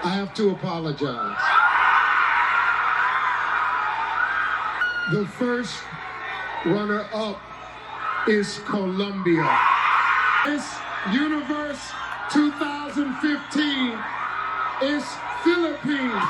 I have to apologize. The first runner-up is Colombia. Miss Universe 2015 is Philippines.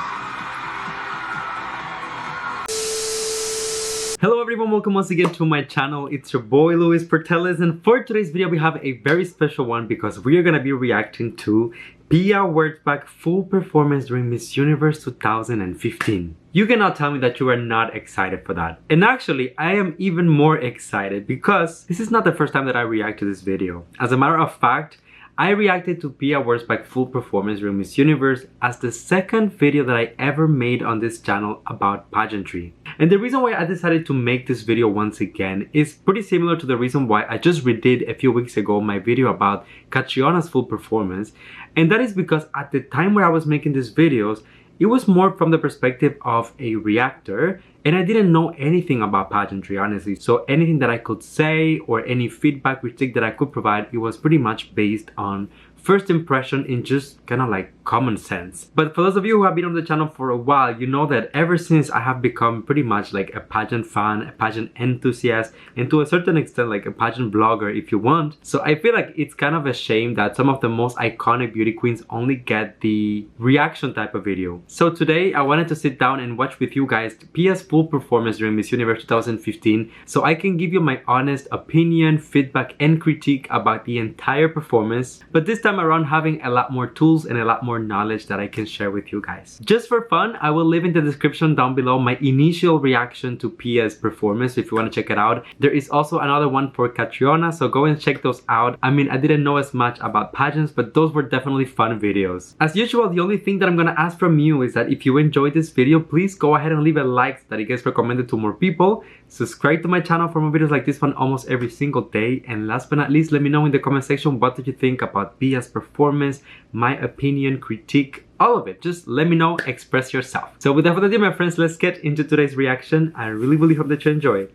Hello everyone, welcome once again to my channel. It's your boy Luis Portelles, and for today's video we have a very special one because we are going to be reacting to Pia Wurtzbach Full Performance during Miss Universe 2015. You cannot tell me that you are not excited for that. And actually, I am even more excited because this is not the first time that I react to this video. As a matter of fact, I reacted to Pia Wurtzbach Full Performance during Miss Universe as the second video that I ever made on this channel about pageantry. And the reason why I decided to make this video once again is pretty similar to the reason why I just redid a few weeks ago my video about Catriana's Full Performance. And that is because at the time where I was making these videos, it was more from the perspective of a reactor, and I didn't know anything about pageantry, honestly. So anything that I could say or any feedback, critique that I could provide, it was pretty much based on first impression in just kind of like common sense. But for those of you who have been on the channel for a while, you know that ever since I have become pretty much like a pageant fan, a pageant enthusiast, and to a certain extent like a pageant blogger if you want. So I feel like it's kind of a shame that some of the most iconic beauty queens only get the reaction type of video. So today I wanted to sit down and watch with you guys Pia's full performance during Miss Universe 2015 so I can give you my honest opinion, feedback, and critique about the entire performance. But this time around having a lot more tools and a lot more knowledge that I can share with you guys. Just for fun, I will leave in the description down below my initial reaction to Pia's performance if you want to check it out. There is also another one for Catriona, so go and check those out. I mean, I didn't know as much about pageants, but those were definitely fun videos. As usual, the only thing that I'm gonna ask from you is that if you enjoyed this video, please go ahead and leave a like so that it gets recommended to more people. Subscribe to my channel for more videos like this one almost every single day. And last but not least, let me know in the comment section what did you think about Pia's performance, my opinion, critique, all of it. Just let me know, express yourself. So without further ado, my friends, let's get into today's reaction. I really hope that you enjoy it.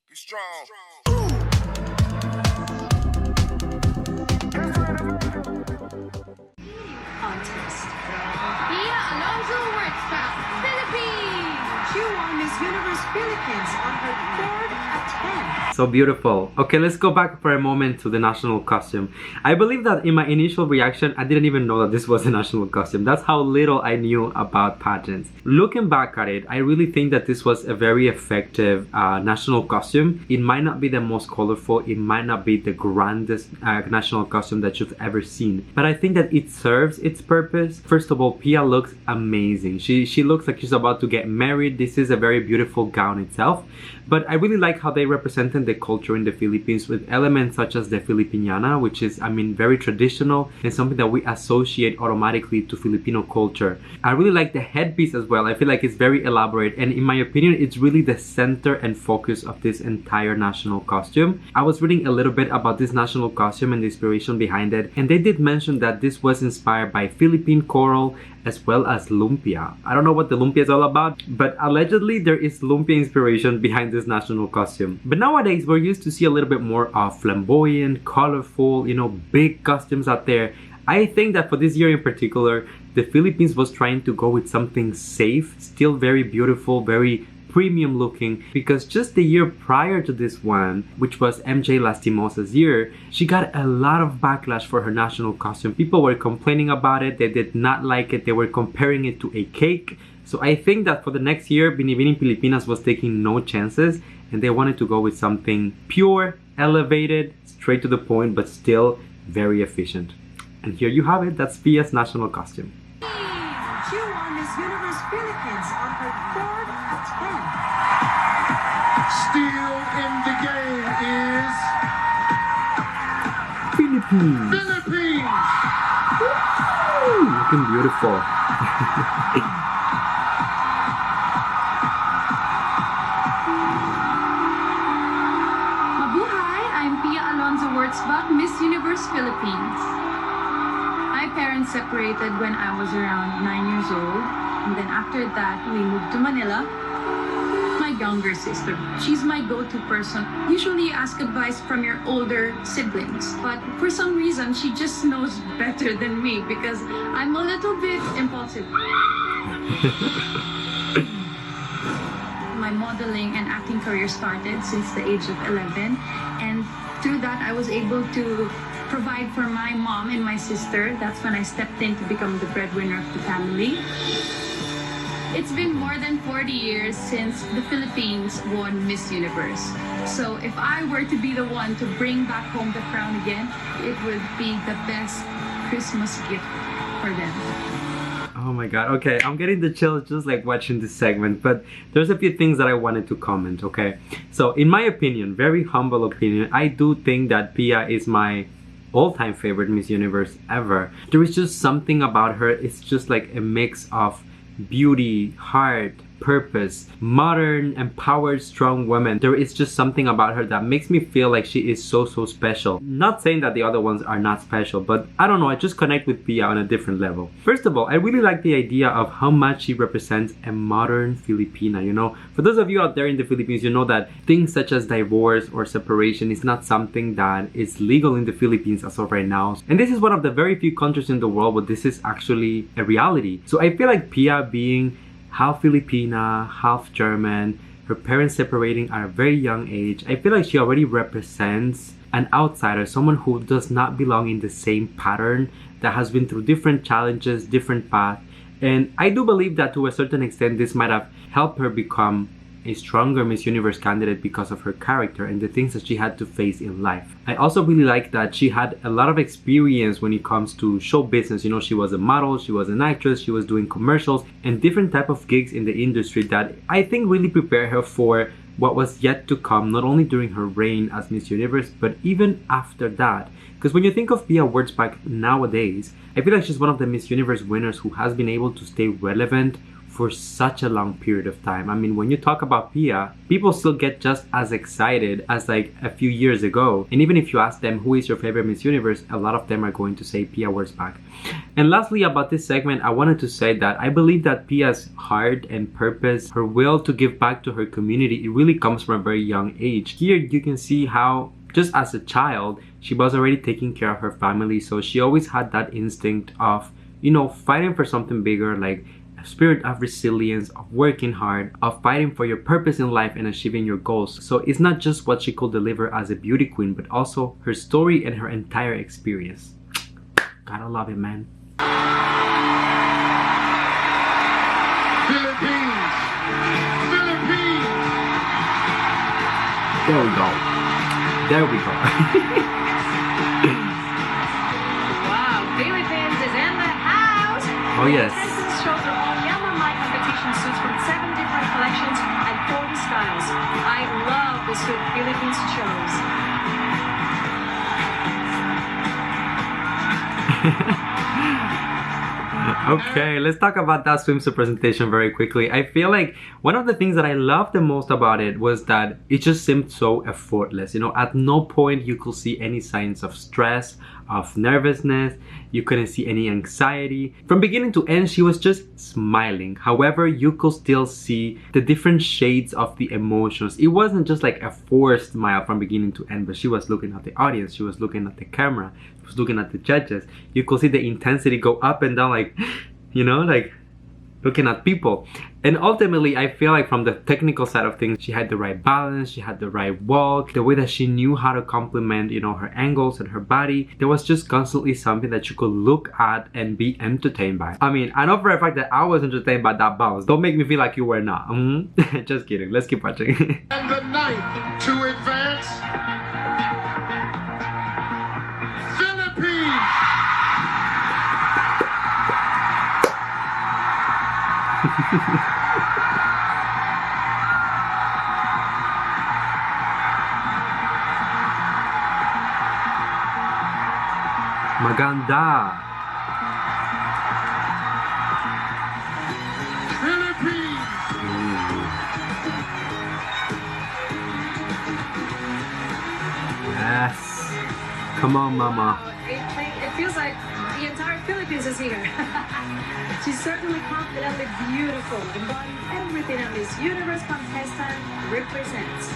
Be strong. Contest. Pia Wurtzbach, Philippines. She won Miss Universe Philippines on her third attempt. So beautiful. Okay, let's go back for a moment to the national costume. I believe that in my initial reaction, I didn't even know that this was a national costume. That's how little I knew about pageants. Looking back at it, I really think that this was a very effective national costume. It might not be the most colorful, it might not be the grandest national costume that you've ever seen, but I think that it serves its purpose. First of all, Pia looks amazing. She looks like she's about to get married. This is a very beautiful gown itself, but I really like how they represented the culture in the Philippines with elements such as the Filipiniana, which is, I mean, very traditional and something that we associate automatically to Filipino culture. I really like the headpiece as well. I feel like it's very elaborate, and in my opinion, it's really the center and focus of this entire national costume. I was reading a little bit about this national costume and the inspiration behind it, and they did mention that this was inspired by Philippine coral as well as lumpia. I don't know what the lumpia is all about, but allegedly there is lumpia inspiration behind this national costume. But nowadays we're used to see a little bit more of flamboyant, colorful, you know, big costumes out there. I think that for this year in particular, the Philippines was trying to go with something safe, still very beautiful, very premium looking, because just the year prior to this one, which was MJ Lastimosa's year, she got a lot of backlash for her national costume. People were complaining about it, they did not like it, they were comparing it to a cake. So I think that for the next year, Binibining Pilipinas was taking no chances, and they wanted to go with something pure, elevated, straight to the point, but still very efficient. And here you have it, that's Pia's national costume. She won Miss Universe Philippines on her third attempt. Still in the game is Philippines! Philippines. Woo! Looking beautiful. Mabuhay! I'm Pia Wurtzbach, Miss Universe Philippines. My parents separated when I was around 9 years old, and then after that we moved to Manila. My younger sister. She's my go-to person. Usually you ask advice from your older siblings, but for some reason she just knows better than me because I'm a little bit impulsive. My modeling and acting career started since the age of 11, and through that I was able to provide for my mom and my sister. That's when I stepped in to become the breadwinner of the family. It's been more than 40 years since the Philippines won Miss Universe. So if I were to be the one to bring back home the crown again, it would be the best Christmas gift for them. Oh my god, okay, I'm getting the chills just like watching this segment, but there's a few things that I wanted to comment, okay? So in my opinion, very humble opinion, I do think that Pia is my all-time favorite Miss Universe ever. There is just something about her, it's just like a mix of beauty, heart, purpose, modern, empowered, strong woman. There is just something about her that makes me feel like she is so special. Not saying that the other ones are not special, but I don't know, I just connect with Pia on a different level. First of all, I really like the idea of how much she represents a modern Filipina, you know? For those of you out there in the Philippines, you know that things such as divorce or separation is not something that is legal in the Philippines as of right now. And this is one of the very few countries in the world where this is actually a reality. So I feel like Pia being half Filipina, half German, her parents separating at a very young age, I feel like she already represents an outsider, someone who does not belong in the same pattern, that has been through different challenges, different paths. And I do believe that to a certain extent this might have helped her become a stronger Miss Universe candidate because of her character and the things that she had to face in life. I also really like that she had a lot of experience when it comes to show business. You know, she was a model, she was an actress, she was doing commercials and different type of gigs in the industry that I think really prepared her for what was yet to come, not only during her reign as Miss Universe, but even after that. Because when you think of Pia Wurtzbach nowadays, I feel like she's one of the Miss Universe winners who has been able to stay relevant for such a long period of time. I mean, when you talk about Pia, people still get just as excited as like a few years ago. And even if you ask them who is your favorite Miss Universe, a lot of them are going to say Pia Wurtzbach. And lastly, about this segment, I wanted to say that I believe that Pia's heart and purpose, her will to give back to her community, it really comes from a very young age. Here you can see how just as a child, she was already taking care of her family. So she always had that instinct of, you know, fighting for something bigger, like spirit of resilience, of working hard, of fighting for your purpose in life and achieving your goals. So it's not just what she could deliver as a beauty queen, but also her story and her entire experience. Gotta love it, man. Philippines! Philippines! There we go. There we go. Wow, Philippines is in the house. Oh yes. Shows are all yellow light competition suits from 7 different collections and 40 styles. I love the suit Philippines chose. Okay, let's talk about that swimsuit presentation very quickly. I feel like one of the things that I loved the most about it was that it just seemed so effortless. You know, at no point you could see any signs of stress, of nervousness. You couldn't see any anxiety. From beginning to end, she was just smiling. However, you could still see the different shades of the emotions. It wasn't just like a forced smile from beginning to end, but she was looking at the audience, she was looking at the camera, she was looking at the judges. You could see the intensity go up and down, like, you know, like looking at people. And ultimately, I feel like from the technical side of things, she had the right balance, she had the right walk, the way that she knew how to complement, you know, her angles and her body. There was just constantly something that you could look at and be entertained by. I mean, I know for a fact that I was entertained by that bounce. Don't make me feel like you were not. Just kidding. Let's keep watching. And the ninth to advance, Philippines! Maganda. Philippines! Yes. Come on, mama. It feels like the entire Philippines Philippines is here. She's certainly confidently beautiful, embodying everything a Miss Universe contestant represents.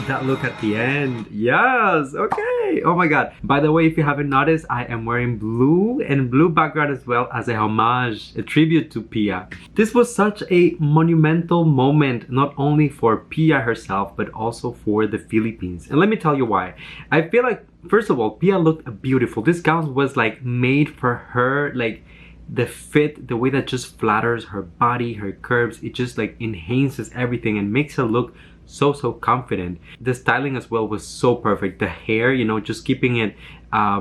That look at the end. Yes, okay. Oh my god. By the way, if you haven't noticed, I am wearing blue and blue background as well as a homage, a tribute to Pia. This was such a monumental moment, not only for Pia herself, but also for the Philippines. And let me tell you why. I feel like, first of all, Pia looked beautiful. This gown was like made for her, like the fit, the way that just flatters her body, her curves, it just like enhances everything and makes her look so confident. The styling as well was so perfect. The hair, you know, just keeping it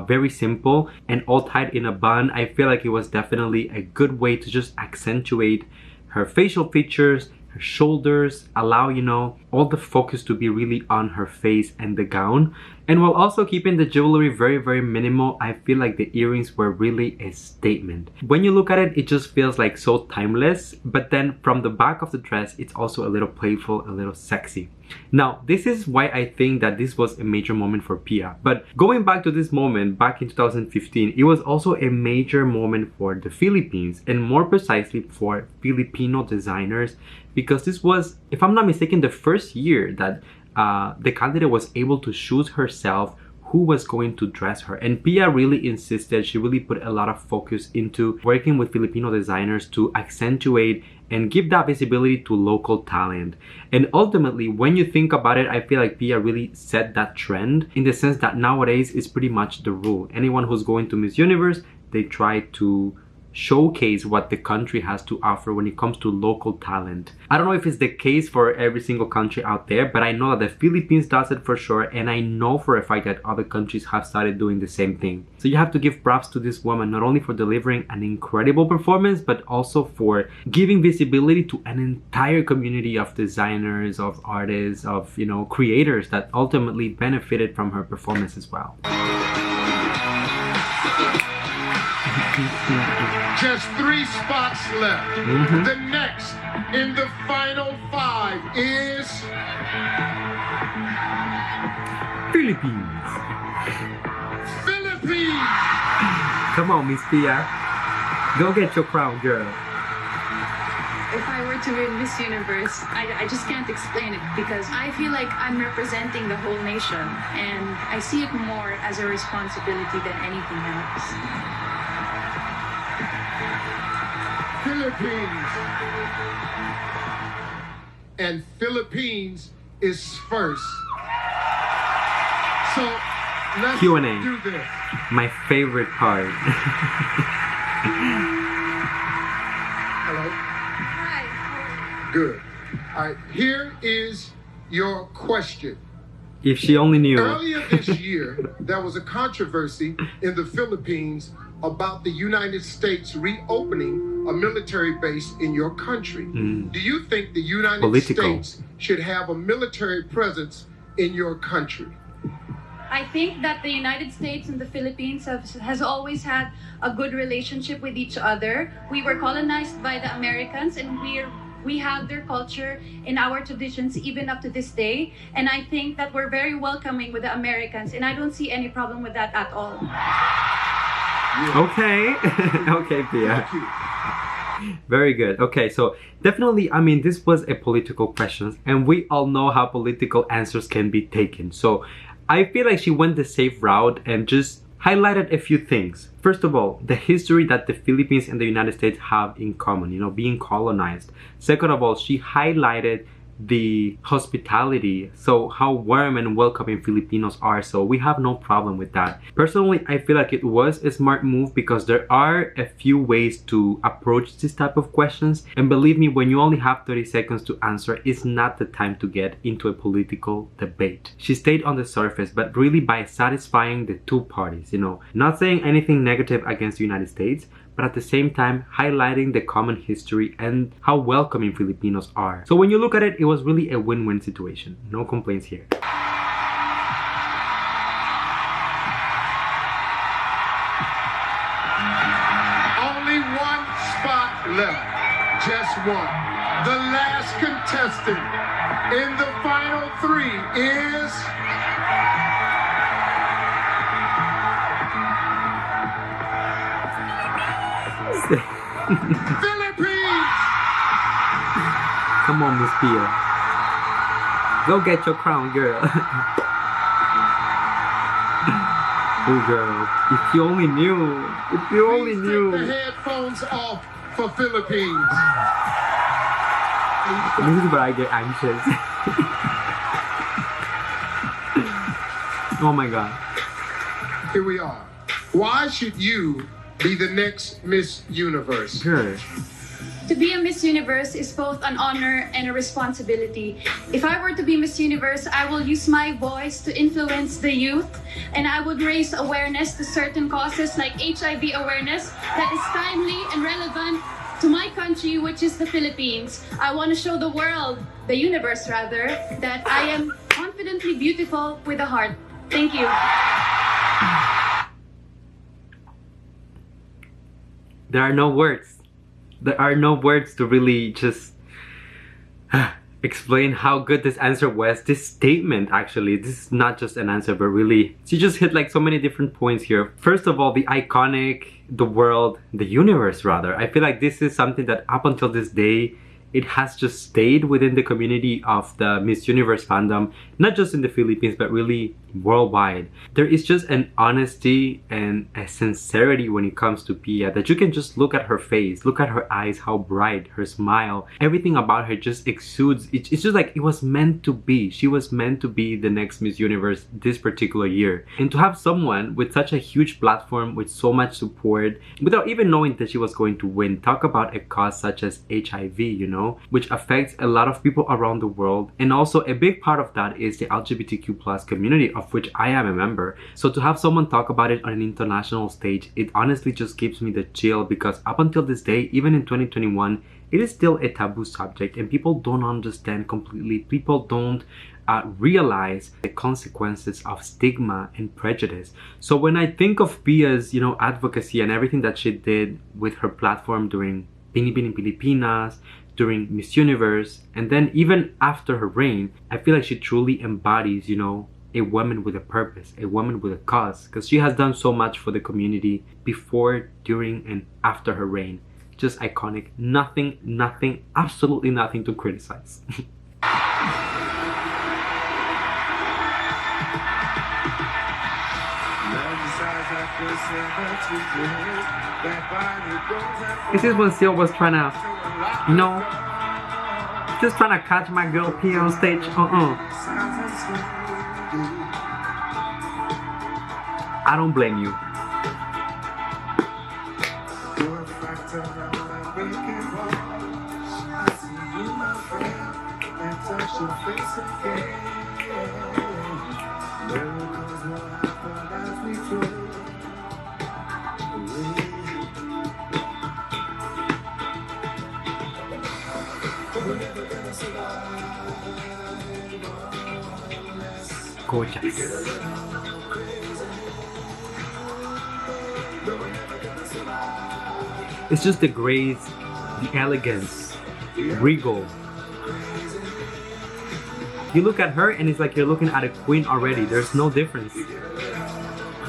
very simple and all tied in a bun. I feel like it was definitely a good way to just accentuate her facial features, her shoulders, allow, you know, all the focus to be really on her face and the gown. And while also keeping the jewelry very minimal, I feel like the earrings were really a statement. When you look at it, it just feels like so timeless, but then from the back of the dress, it's also a little playful, a little sexy. Now, this is why I think that this was a major moment for Pia. But going back to this moment, back in 2015, it was also a major moment for the Philippines, and more precisely for Filipino designers, because this was, if I'm not mistaken, the first year that the candidate was able to choose herself who was going to dress her. And Pia really insisted, she really put a lot of focus into working with Filipino designers to accentuate and give that visibility to local talent. And ultimately, when you think about it, I feel like Pia really set that trend, in the sense that nowadays it's pretty much the rule. Anyone who's going to Miss Universe, they try to showcase what the country has to offer when it comes to local talent. I don't know if it's the case for every single country out there, but I know that the Philippines does it for sure, and I know for a fact that other countries have started doing the same thing. So you have to give props to this woman, not only for delivering an incredible performance, but also for giving visibility to an entire community of designers, of artists, of, you know, creators that ultimately benefited from her performance as well. Just 3 spots left. The next in the final 5 is Philippines. Philippines. Come on, Miss Pia. Go get your crown, girl. If I were to win Miss Universe, I just can't explain it, because I feel like I'm representing the whole nation, and I see it more as a responsibility than anything else. Philippines. And Philippines is first. So let's Q&A. do this. My favorite part. Hello. Hi. Good. All right. Here is your question. If she only knew. Earlier this year, there was a controversy in the Philippines about the United States reopening a military base in your country. Do you think the United States should have a military presence in your country? I think that the United States and the Philippines has always had a good relationship with each other. We were colonized by the Americans, and we have their culture and our traditions even up to this day. And I think that we're very welcoming with the Americans, and I don't see any problem with that at all. Okay. Okay, Pia. Very good. Okay, so definitely, I mean, this was a political question, and we all know how political answers can be taken. So I feel like she went the safe route and just highlighted a few things. First of all, the history that the Philippines and the United States have in common, you know, being colonized. Second of all, she highlighted the hospitality, so how warm and welcoming Filipinos are, so we have no problem with that. Personally, I feel like it was a smart move, because there are a few ways to approach this type of questions, and believe me, when you only have 30 seconds to answer, it's not the time to get into a political debate. She stayed on the surface, but really by satisfying the two parties, you know, not saying anything negative against the United States, but at the same time highlighting the common history and how welcoming Filipinos are. So when you look at it, it was really a win-win situation. No complaints here. Only 1 spot left. just won. The last contestant in the final three is Philippines! Come on, Miss Pia. Go get your crown, girl. Oh, girl. If you only knew. If you only Please knew. take the headphones off for Philippines. This is where I get anxious. Oh my god. Here we are. Why should you be the next Miss Universe? Girl. To be a Miss Universe is both an honor and a responsibility. If I were to be Miss Universe, I will use my voice to influence the youth, and I would raise awareness to certain causes like HIV awareness that is timely and relevant to my country, which is the Philippines. I want to show the world, the universe rather, that I am confidently beautiful with a heart. Thank you. There are no words. There are no words to really just explain how good this answer was. This statement, actually, this is not just an answer, but really, she just hit like so many different points here. First of all, the iconic, the world, the universe rather. I feel like this is something that up until this day, it has just stayed within the community of the Miss Universe fandom, not just in the Philippines, but really worldwide. There is just an honesty and a sincerity when it comes to Pia that you can just look at her face, look at her eyes, how bright, her smile, everything about her just exudes. It's just like it was meant to be. She was meant to be the next Miss Universe this particular year. And to have someone with such a huge platform, with so much support, without even knowing that she was going to win, talk about a cause such as HIV, you know, which affects a lot of people around the world. And also a big part of that is the LGBTQ plus community, of which I am a member. So to have someone talk about it on an international stage, it honestly just gives me the chill, because up until this day, even in 2021, it is still a taboo subject and people don't understand completely. People don't realize the consequences of stigma and prejudice. So when I think of Pia's, you know, advocacy and everything that she did with her platform during Binibining Pilipinas, during Miss Universe, and then even after her reign, I feel like she truly embodies, you know, a woman with a purpose, a woman with a cause, because she has done so much for the community before, during, and after her reign. Just iconic. Nothing, absolutely nothing to criticize. This is when Seal was trying to, you know, just trying to catch my girl Pia on stage. I don't blame you. Gorgeous. It's just the grace, the elegance, regal. You look at her and it's like you're looking at a queen already. There's no difference.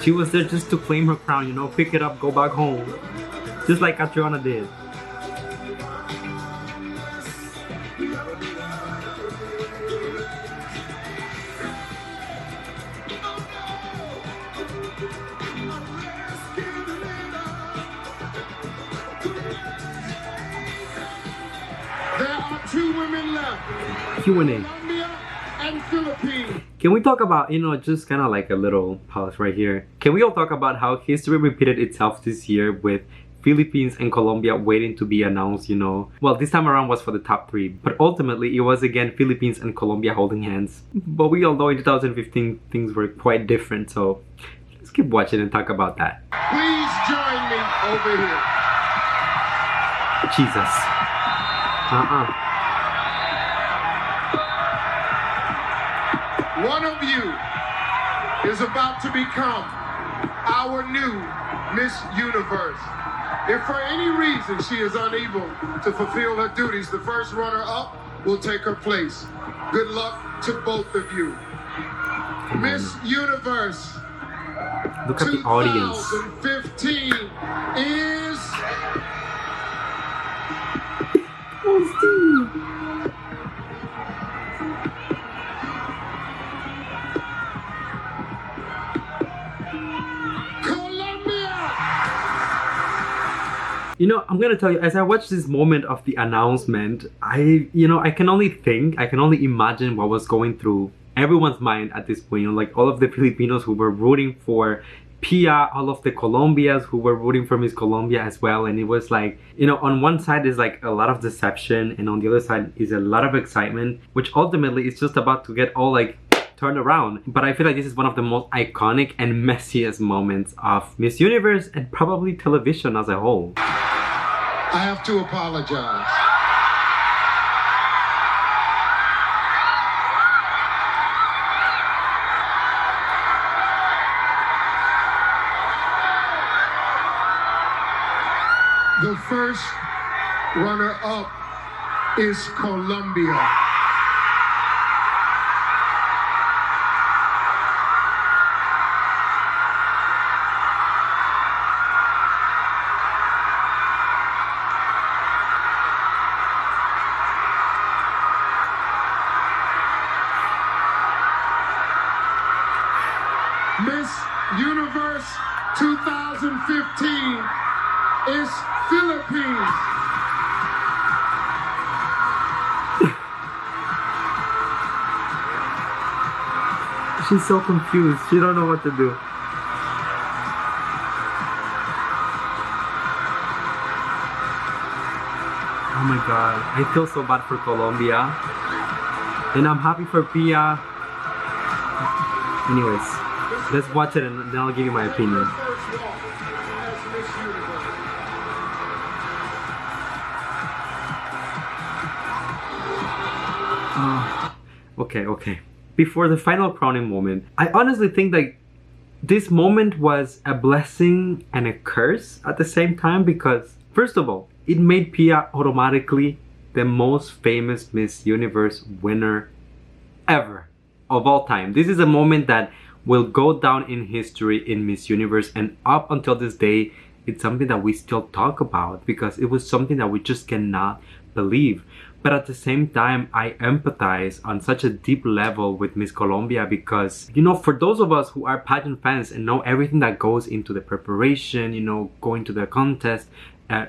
She was there just to claim her crown, you know, pick it up, go back home. Just like Ariadna did. Q&A. And Philippines. Can we talk about, you know, just kind of like a little pause right here. Can we all talk about how history repeated itself this year with Philippines and Colombia waiting to be announced, you know? Well, this time around was for the top 3, but ultimately it was again Philippines and Colombia holding hands. But we all know in 2015 things were quite different, so let's keep watching and talk about that. Please join me over here. Jesus. One of you is about to become our new Miss Universe. If for any reason she is unable to fulfill her duties, the first runner-up will take her place. Good luck to both of you. Miss Universe Look at the audience. 2015 is... Oh, Steve. You know, I'm gonna tell you, as I watched this moment of the announcement, I can only think, I can only imagine what was going through everyone's mind at this point. You know, like all of the Filipinos who were rooting for Pia, all of the Colombians who were rooting for Miss Colombia as well. And it was like, you know, on one side is like a lot of deception, and on the other side is a lot of excitement, which ultimately is just about to get all like turned around. But I feel like this is one of the most iconic and messiest moments of Miss Universe and probably television as a whole. I have to apologize. The first runner-up is Colombia. Miss Universe 2015 is Philippines. She's so confused. She don't know what to do. Oh my god. I feel so bad for Colombia. And I'm happy for Pia. Anyways, let's watch it and then I'll give you my opinion. Okay. Before the final crowning moment, I honestly think that this moment was a blessing and a curse at the same time, because first of all, it made Pia automatically the most famous Miss Universe winner ever of all time. This is a moment that will go down in history in Miss Universe, and up until this day, it's something that we still talk about because it was something that we just cannot believe. But at the same time, I empathize on such a deep level with Miss Colombia because, you know, for those of us who are pageant fans and know everything that goes into the preparation, you know, going to the contest,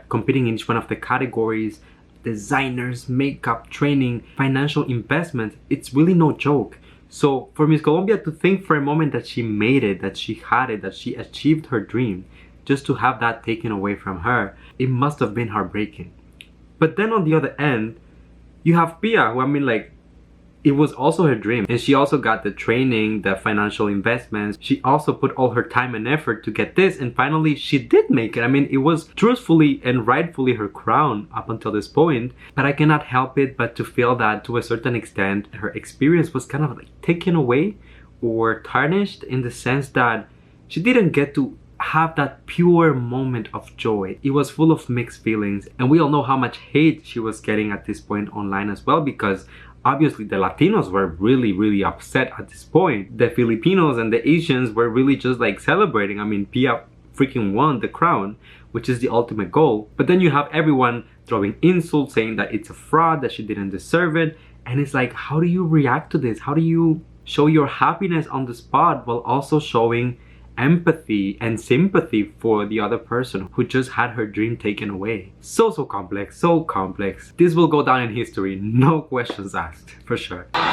competing in each one of the categories, designers, makeup, training, financial investments, it's really no joke. So for Miss Colombia to think for a moment that she made it, that she had it, that she achieved her dream, just to have that taken away from her, it must have been heartbreaking. But then on the other end, you have Pia, who, I mean, like, it was also her dream. And she also got the training, the financial investments. She also put all her time and effort to get this. And finally, she did make it. I mean, it was truthfully and rightfully her crown up until this point. But I cannot help it but to feel that to a certain extent, her experience was kind of like taken away or tarnished in the sense that she didn't get to have that pure moment of joy. It was full of mixed feelings, and we all know how much hate she was getting at this point online as well, because obviously the Latinos were really upset at this point. The Filipinos and the Asians were really just like celebrating. I mean, Pia freaking won the crown, which is the ultimate goal. But then you have everyone throwing insults, saying that it's a fraud, that she didn't deserve it. And it's like, how do you react to this? How do you show your happiness on the spot while also showing empathy and sympathy for the other person who just had her dream taken away? So complex, so complex. This will go down in history, no questions asked, for sure. I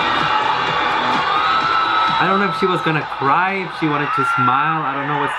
don't know if she was gonna cry, if she wanted to smile, I don't know what's...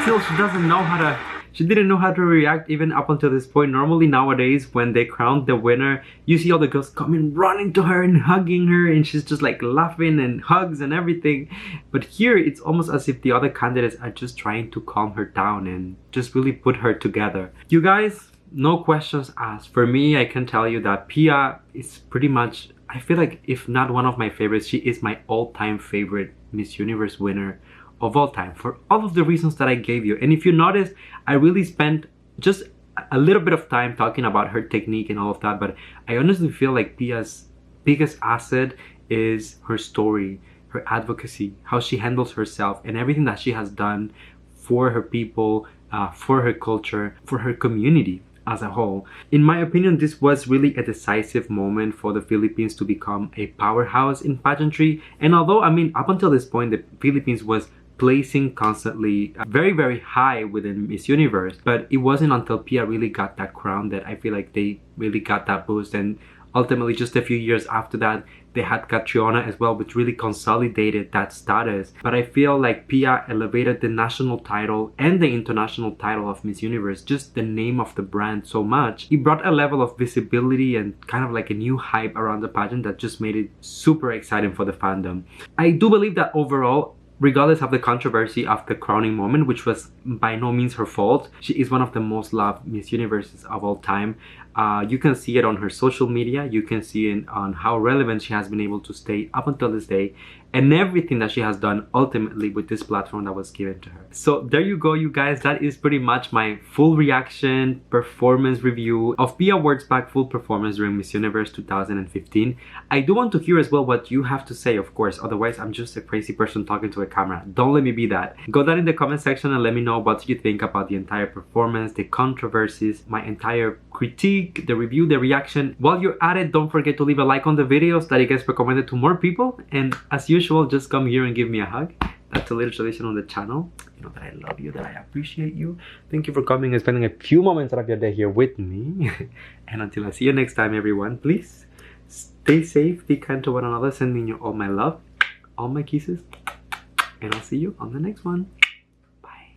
Still, she doesn't know how to she didn't know how to react even up until this point. Normally nowadays when they crown the winner, you see all the girls coming running to her and hugging her, and she's just like laughing and hugs and everything. But here it's almost as if the other candidates are just trying to calm her down and just really put her together. You guys, no questions asked. For me, I can tell you that Pia is pretty much, I feel like if not one of my favorites, she is my all-time favorite Miss Universe winner of all time, for all of the reasons that I gave you. And if you notice, I really spent just a little bit of time talking about her technique and all of that, but I honestly feel like Pia's biggest asset is her story, her advocacy, how she handles herself, and everything that she has done for her people, for her culture, for her community as a whole. In my opinion, this was really a decisive moment for the Philippines to become a powerhouse in pageantry. And although, I mean, up until this point, the Philippines was placing constantly very, very high within Miss Universe, but it wasn't until Pia really got that crown that I feel like they really got that boost. And ultimately, just a few years after that, they had Catriona as well, which really consolidated that status. But I feel like Pia elevated the national title and the international title of Miss Universe, just the name of the brand, so much. It brought a level of visibility and kind of like a new hype around the pageant that just made it super exciting for the fandom. I do believe that overall, regardless of the controversy of the crowning moment, which was by no means her fault, she is one of the most loved Miss Universes of all time. You can see it on her social media, you can see it on how relevant she has been able to stay up until this day, and everything that she has done ultimately with this platform that was given to her. So there you go, you guys. That is pretty much my full reaction, performance review of Pia Wurtzbach Full Performance during Miss Universe 2015. I do want to hear as well what you have to say, of course, otherwise I'm just a crazy person talking to a camera. Don't let me be that. Go down in the comment section and let me know what you think about the entire performance, the controversies, my entire critique, the review, the reaction. While you're at it, don't forget to leave a like on the videos that it gets recommended to more people, and as usual, just come here and give me a hug. That's a little tradition on the channel. You know that I love you, that I appreciate you. Thank you for coming and spending a few moments out of your day here with me. And until I see you next time, everyone, please stay safe, be kind to one another, sending you all my love, all my kisses, and I'll see you on the next one.